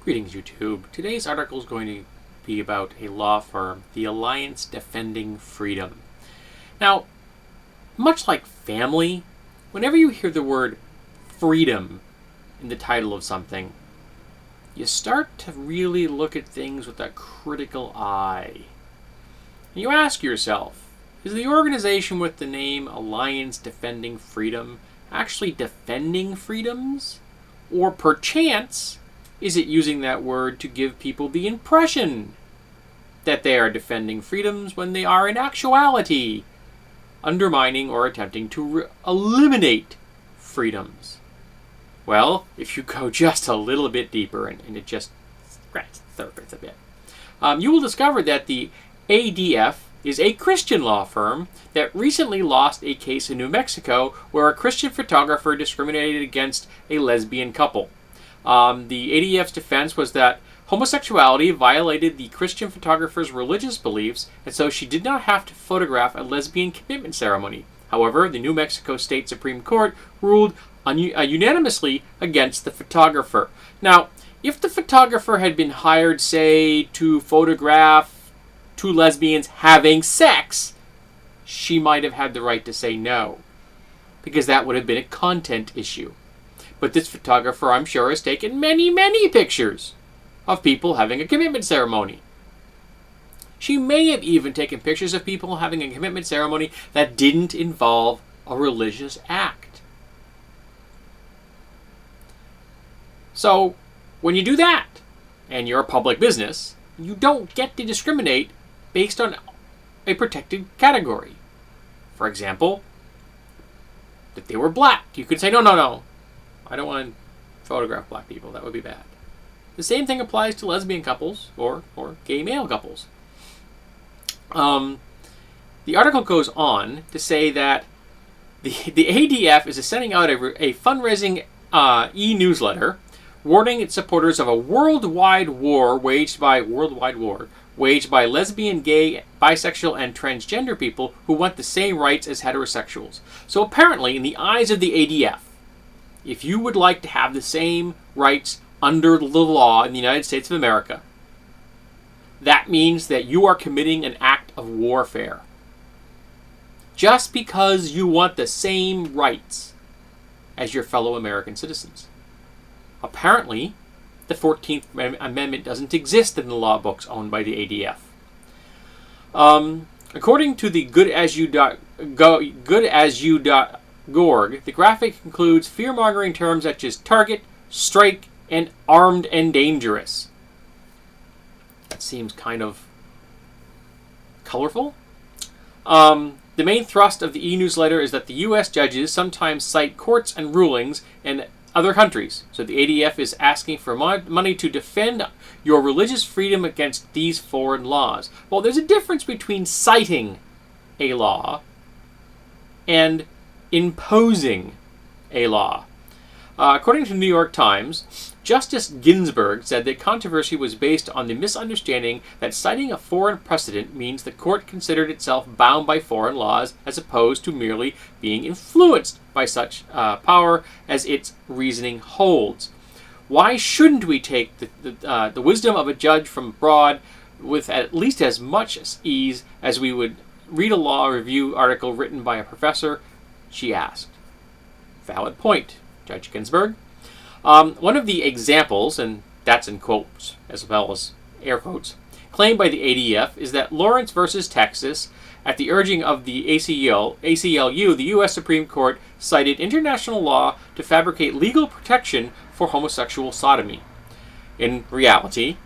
Greetings, YouTube. Today's article is going to be about a law firm, the Alliance Defending Freedom. Now, much like family, whenever you hear the word freedom in the title of something, you start to really look at things with a critical eye. And you ask yourself, is the organization with the name Alliance Defending Freedom actually defending freedoms? Or perchance, is it using that word to give people the impression that they are defending freedoms when they are in actuality undermining or attempting to eliminate freedoms? Well, if you go just a little bit deeper and it just scratches the surface a bit, you will discover that the ADF is a Christian law firm that recently lost a case in New Mexico where a Christian photographer discriminated against a lesbian couple. The ADF's defense was that homosexuality violated the Christian photographer's religious beliefs, and so she did not have to photograph a lesbian commitment ceremony. However, the New Mexico State Supreme Court ruled unanimously against the photographer. Now, if the photographer had been hired, say, to photograph two lesbians having sex, she might have had the right to say no, because that would have been a content issue. But this photographer, I'm sure, has taken many, many pictures of people having a commitment ceremony. She may have even taken pictures of people having a commitment ceremony that didn't involve a religious act. So, when you do that, and you're a public business, you don't get to discriminate based on a protected category. For example, if they were black, you could say, no. I don't want to photograph black people. That would be bad. The same thing applies to lesbian couples or gay male couples. The article goes on to say that the ADF is sending out a fundraising e-newsletter warning its supporters of a worldwide war waged by lesbian, gay, bisexual, and transgender people who want the same rights as heterosexuals. So apparently, in the eyes of the ADF, if you would like to have the same rights under the law in the United States of America, that means that you are committing an act of warfare. Just because you want the same rights as your fellow American citizens. Apparently, the 14th Amendment doesn't exist in the law books owned by the ADF. According to the GoodAsYou.org, the graphic includes fear-mongering terms such as target, strike, and armed and dangerous. That seems kind of colorful. The main thrust of the e-newsletter is that the U.S. judges sometimes cite courts and rulings in other countries. So the ADF is asking for money to defend your religious freedom against these foreign laws. Well, there's a difference between citing a law and imposing a law. According to the New York Times, Justice Ginsburg said that controversy was based on the misunderstanding that citing a foreign precedent means the court considered itself bound by foreign laws as opposed to merely being influenced by such power as its reasoning holds. Why shouldn't we take the wisdom of a judge from abroad with at least as much ease as we would read a law review article written by a professor? She asked. Valid point, Judge Ginsburg. One of the examples, and that's in quotes as well as air quotes, claimed by the ADF is that Lawrence versus Texas, at the urging of the ACLU, the U.S. Supreme Court cited international law to fabricate legal protection for homosexual sodomy. In reality,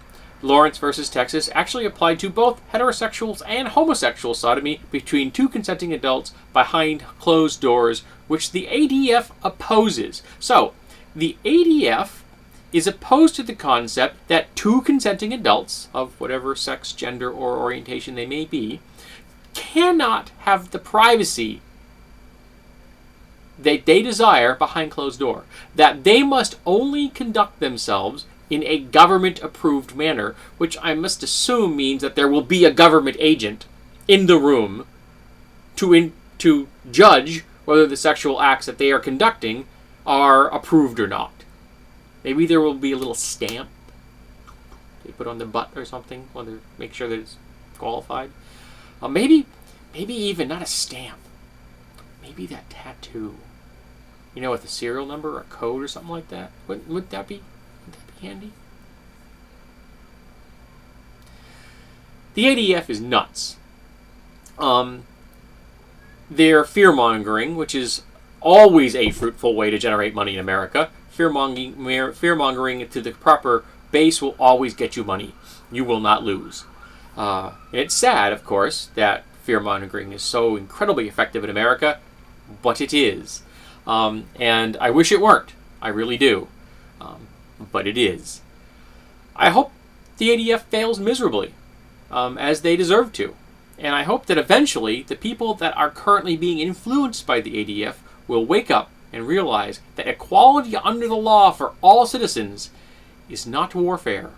Lawrence versus Texas actually applied to both heterosexuals and homosexual sodomy between two consenting adults behind closed doors, which the ADF opposes. So, the ADF is opposed to the concept that two consenting adults, of whatever sex, gender, or orientation they may be, cannot have the privacy that they desire behind closed door. That they must only conduct themselves in a government-approved manner, which I must assume means that there will be a government agent in the room to judge whether the sexual acts that they are conducting are approved or not. Maybe there will be a little stamp they put on the butt or something, or to make sure that it's qualified. Maybe even not a stamp. Maybe that tattoo. With a serial number or a code or something like that. Would that be handy? The ADF is nuts. They're fear-mongering, which is always a fruitful way to generate money in America. Fear-mongering to the proper base will always get you money. You will not lose. And it's sad, of course, that fear-mongering is so incredibly effective in America, but it is. And I wish it weren't. I really do. But it is. I hope the ADF fails miserably, as they deserve to. And I hope that eventually the people that are currently being influenced by the ADF will wake up and realize that equality under the law for all citizens is not warfare.